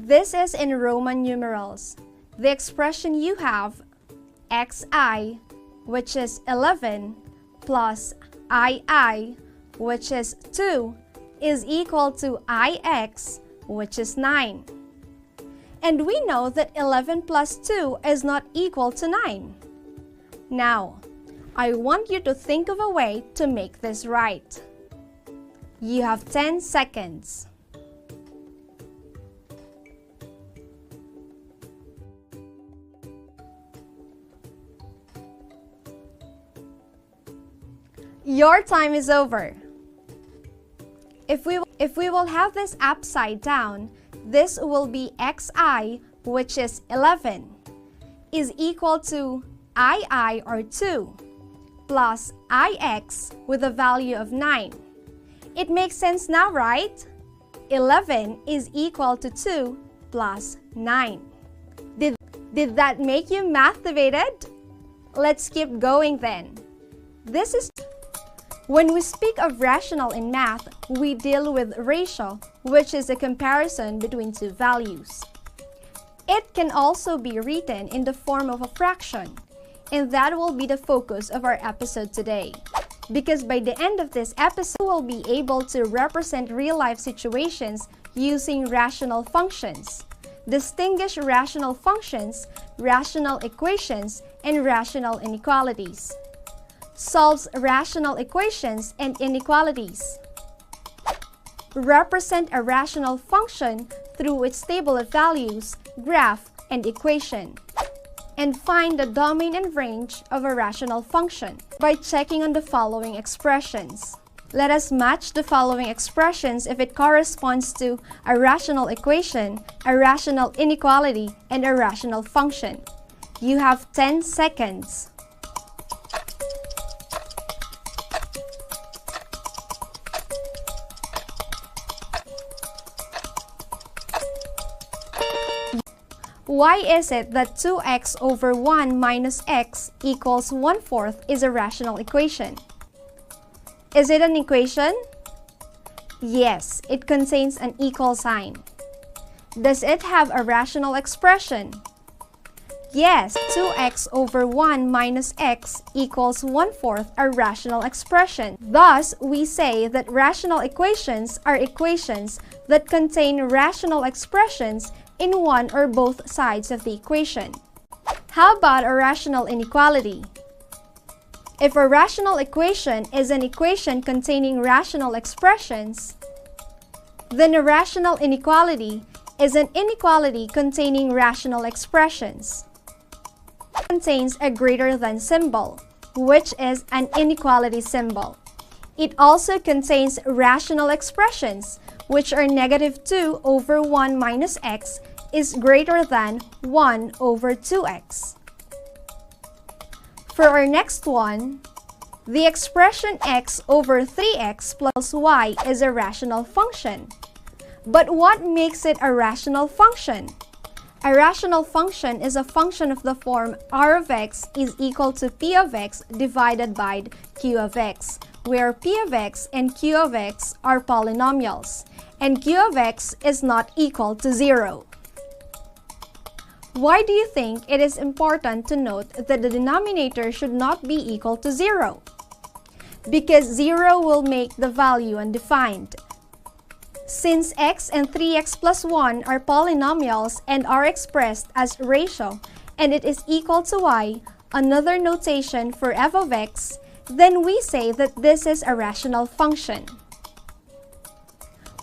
This is in Roman numerals. The expression you have, xi, which is 11, plus ii, which is 2, is equal to ix, which is 9. And we know that 11 plus 2 is not equal to 9. Now, I want you to think of a way to make this right. You have 10 seconds. Your time is over. If we will have this upside down, this will be xi, which is 11, is equal to ii, or 2, plus ix with a value of 9. It makes sense now, right? 11 is equal to 2 plus 9. Did that make you math-motivated? Let's keep going then. When we speak of rational in math, we deal with ratio, which is a comparison between two values. It can also be written in the form of a fraction, and that will be the focus of our episode today. Because by the end of this episode, we'll be able to represent real-life situations using rational functions, distinguish rational functions, rational equations, and rational inequalities. Solves rational equations and inequalities. Represent a rational function through its table of values, graph, and equation. And find the domain and range of a rational function by checking on the following expressions. Let us match the following expressions if it corresponds to a rational equation, a rational inequality, and a rational function. You have 10 seconds. Why is it that 2x over 1 minus x equals 1/4 is a rational equation? Is it an equation? Yes, it contains an equal sign. Does it have a rational expression? Yes, 2x over 1 minus x equals 1/4 a rational expression. Thus, we say that rational equations are equations that contain rational expressions in one or both sides of the equation. How about a rational inequality? If a rational equation is an equation containing rational expressions, then a rational inequality is an inequality containing rational expressions. It contains a greater than symbol, which is an inequality symbol. It also contains rational expressions, which are -2 over 1 minus x is greater than 1 over 2x. For our next one, the expression x over 3x plus y is a rational function. But what makes it a rational function? A rational function is a function of the form r of x is equal to p of x divided by q of x, where p of x and q of x are polynomials, and q of x is not equal to 0. Why do you think it is important to note that the denominator should not be equal to 0? Because 0 will make the value undefined. Since x and 3x plus 1 are polynomials and are expressed as ratio, and it is equal to y, another notation for f of x, then we say that this is a rational function.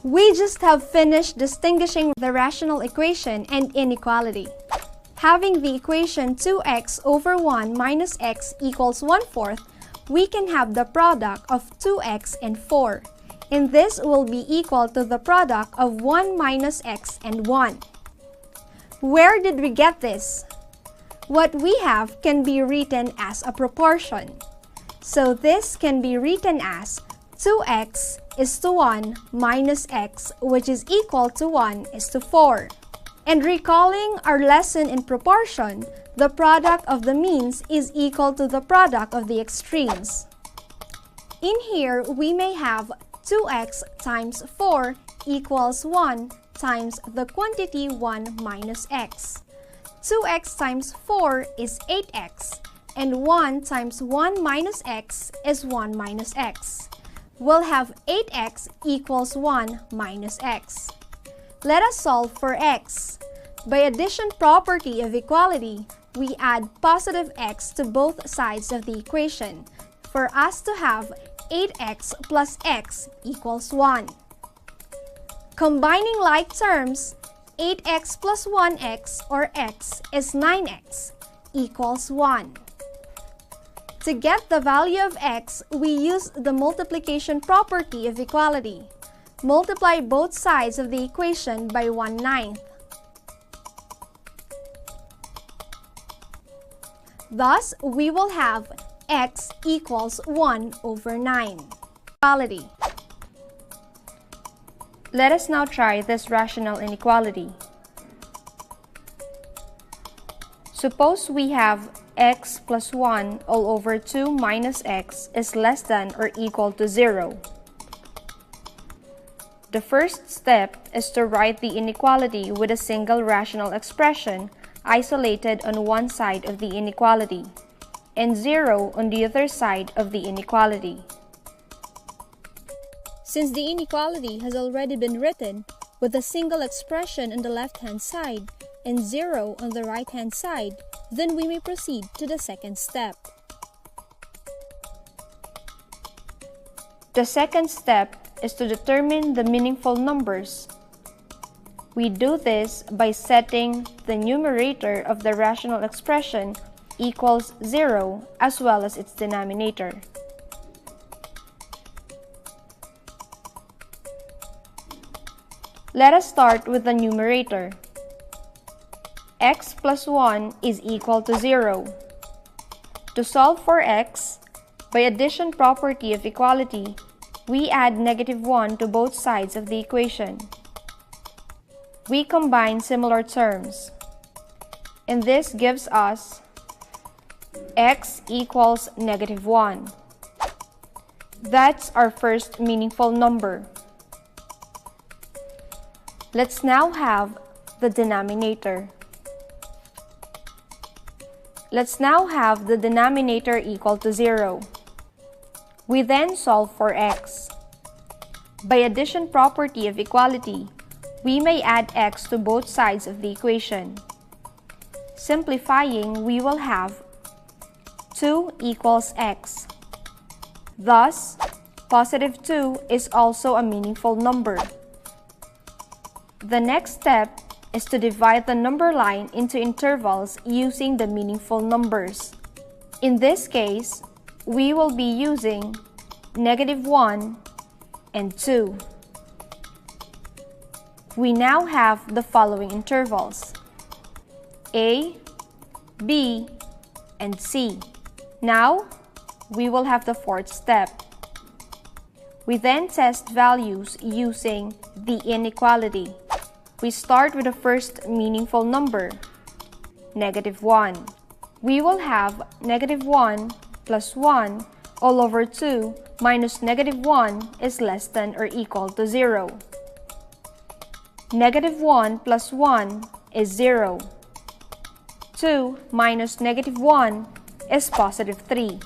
We just have finished distinguishing the rational equation and inequality. Having the equation 2x over 1 minus x equals 1/4, we can have the product of 2x and 4. And this will be equal to the product of 1 minus x and 1. Where did we get this? What we have can be written as a proportion. So this can be written as 2x is to 1 minus x, which is equal to 1 is to 4. And recalling our lesson in proportion, the product of the means is equal to the product of the extremes. In here, we may have 2x times 4 equals 1 times the quantity 1 minus x. 2x times 4 is 8x, and 1 times 1 minus x is 1 minus x. We'll have 8x equals 1 minus x. Let us solve for x. By addition property of equality, we add positive x to both sides of the equation for us to have 8x plus x equals 1. Combining like terms, 8x plus 1x or x is 9x equals 1. To get the value of x, we use the multiplication property of equality. Multiply both sides of the equation by 1/9. Thus, we will have x equals 1 over 9. Equality. Let us now try this rational inequality. Suppose we have x plus 1 all over 2 minus x is less than or equal to 0. The first step is to write the inequality with a single rational expression isolated on one side of the inequality and 0 on the other side of the inequality. Since the inequality has already been written with a single expression on the left-hand side and 0 on the right-hand side, then we may proceed to the second step. The second step is to determine the meaningful numbers. We do this by setting the numerator of the rational expression equals 0 as well as its denominator. Let us start with the numerator. X plus 1 is equal to 0. To solve for x, by addition property of equality, we add -1 to both sides of the equation. We combine similar terms, and this gives us x equals -1. That's our first meaningful number. Let's now have the denominator. Let's now have the denominator equal to 0. We then solve for x. By addition property of equality, we may add x to both sides of the equation. Simplifying, we will have 2 equals x. Thus, positive 2 is also a meaningful number. The next step is to divide the number line into intervals using the meaningful numbers. In this case, we will be using -1 and 2. We now have the following intervals: A, B, and C. Now, we will have the fourth step. We then test values using the inequality. We start with the first meaningful number, -1. We will have -1 plus 1 all over 2 minus -1 is less than or equal to 0. -1 plus 1 is 0. 2 minus -1 is positive 3.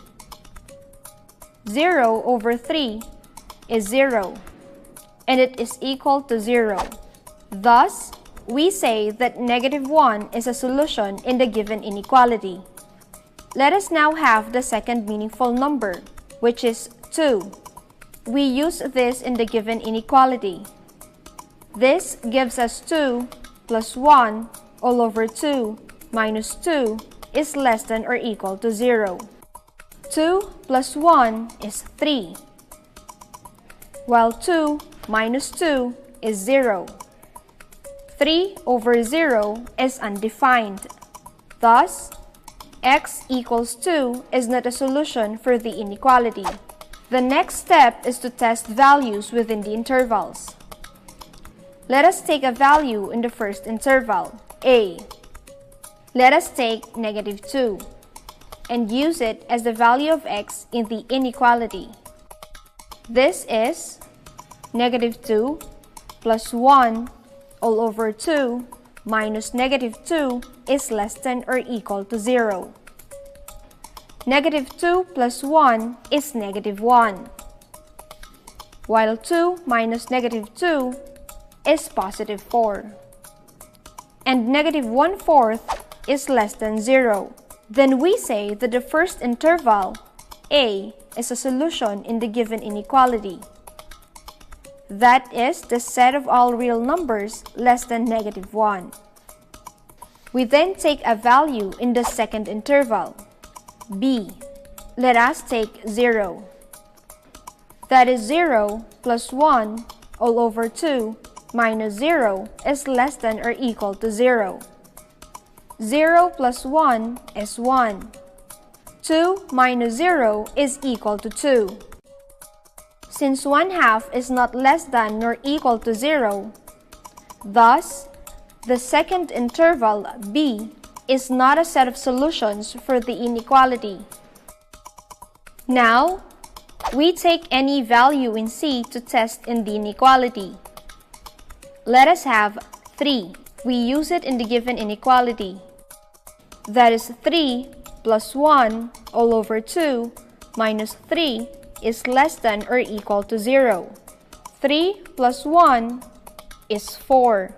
0 over 3 is 0, and it is equal to 0. Thus, we say that -1 is a solution in the given inequality. Let us now have the second meaningful number, which is 2. We use this in the given inequality. This gives us 2 plus 1 all over 2 minus 2 is less than or equal to 0. 2 plus 1 is 3, while 2 minus 2 is 0. 3 over 0 is undefined. Thus, x equals 2 is not a solution for the inequality. The next step is to test values within the intervals. Let us take a value in the first interval, a. Let us take -2 and use it as the value of x in the inequality. This is -2 plus 1 all over 2 minus negative 2 is less than or equal to 0. Negative 2 plus 1 is negative 1, while 2 minus negative 2 is positive 4. And negative 1/4 is less than 0. Then we say that the first interval, A, is a solution in the given inequality. That is the set of all real numbers less than negative 1. We then take a value in the second interval, B. Let us take 0. That is 0 plus 1 all over 2 minus 0 is less than or equal to 0. 0 plus 1 is 1. 2 minus 0 is equal to 2. Since 1/2 is not less than nor equal to 0, thus, the second interval, B, is not a set of solutions for the inequality. Now, we take any value in C to test in the inequality. Let us have 3. We use it in the given inequality. That is 3 plus 1 all over 2 minus 3 is less than or equal to 0. 3 plus 1 is 4.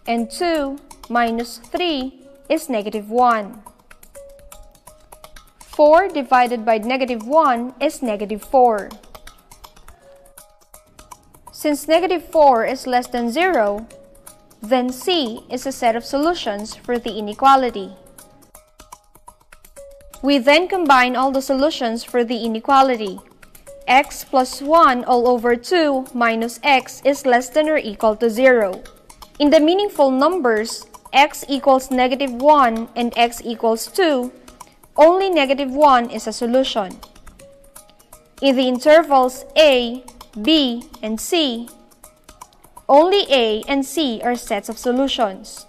And 2 minus 3 is negative 1. 4 divided by negative 1 is negative 4. Since negative 4 is less than 0, then C is a set of solutions for the inequality. We then combine all the solutions for the inequality. X plus 1 all over 2 minus x is less than or equal to 0. In the meaningful numbers, x equals negative 1 and x equals 2, only negative 1 is a solution. In the intervals A, B, and C, only A and C are sets of solutions.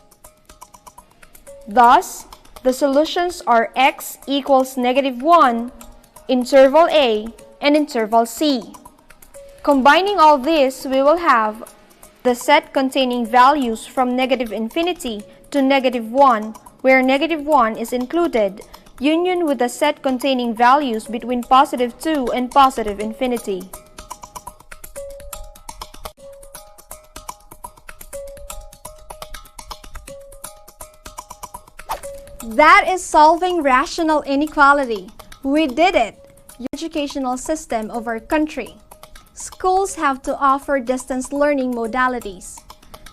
Thus, the solutions are x equals negative 1, interval A, and interval C. Combining all this, we will have the set containing values from negative infinity to negative 1, where negative 1 is included, union with the set containing values between positive 2 and positive infinity. That is solving rational inequality. We did it! The educational system of our country. Schools have to offer distance learning modalities.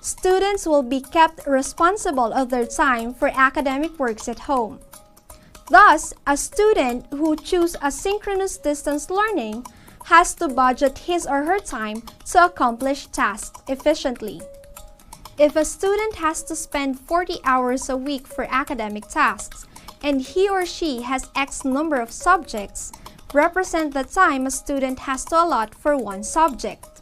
Students will be kept responsible of their time for academic works at home. Thus, a student who chooses asynchronous distance learning has to budget his or her time to accomplish tasks efficiently. If a student has to spend 40 hours a week for academic tasks, and he or she has X number of subjects, represent the time a student has to allot for one subject.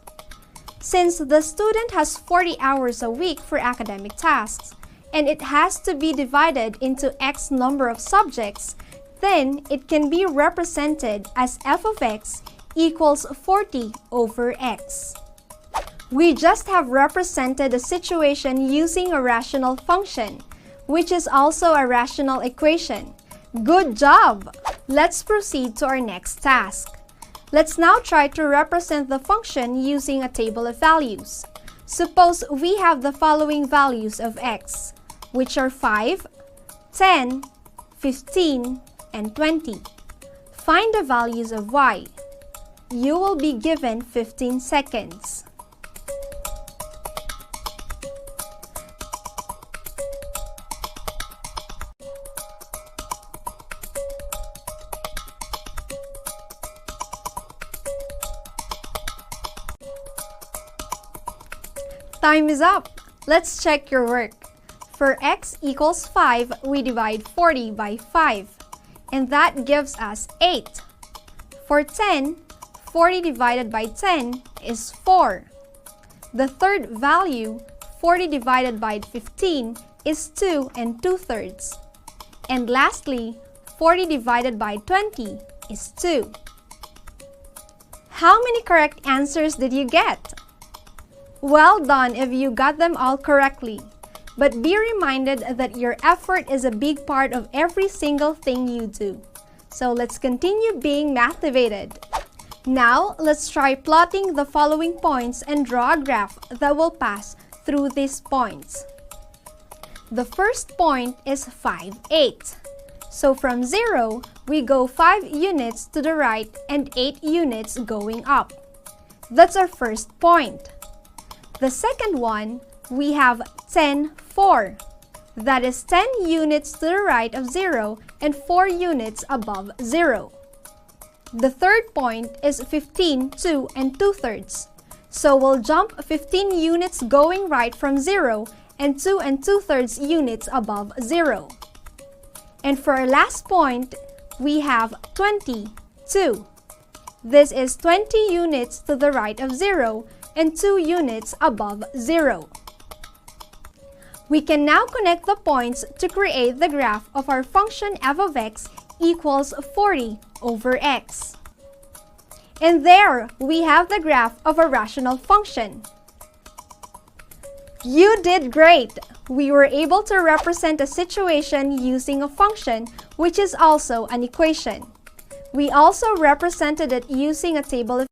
Since the student has 40 hours a week for academic tasks, and it has to be divided into X number of subjects, then it can be represented as f of x equals 40 over x. We just have represented the situation using a rational function, which is also a rational equation. Good job! Let's proceed to our next task. Let's now try to represent the function using a table of values. Suppose we have the following values of x, which are 5, 10, 15, and 20. Find the values of y. You will be given 15 seconds. Time is up! Let's check your work. For x equals 5, we divide 40 by 5, and that gives us 8. For 10, 40 divided by 10 is 4. The third value, 40 divided by 15, is 2 2/3. And lastly, 40 divided by 20 is 2. How many correct answers did you get? Well done if you got them all correctly. But be reminded that your effort is a big part of every single thing you do. So let's continue being motivated. Now, let's try plotting the following points and draw a graph that will pass through these points. The first point is 5, 8. So from 0, we go 5 units to the right and 8 units going up. That's our first point. The second one, we have 10, 4. That is 10 units to the right of 0 and 4 units above 0. The third point is 15, 2 and 2/3. So we'll jump 15 units going right from 0 and 2 2/3 units above 0. And for our last point, we have 20, 2. This is 20 units to the right of 0 and 2 units above 0. We can now connect the points to create the graph of our function f of x equals 40 over x. And there, we have the graph of a rational function. You did great! We were able to represent a situation using a function, which is also an equation. We also represented it using a table of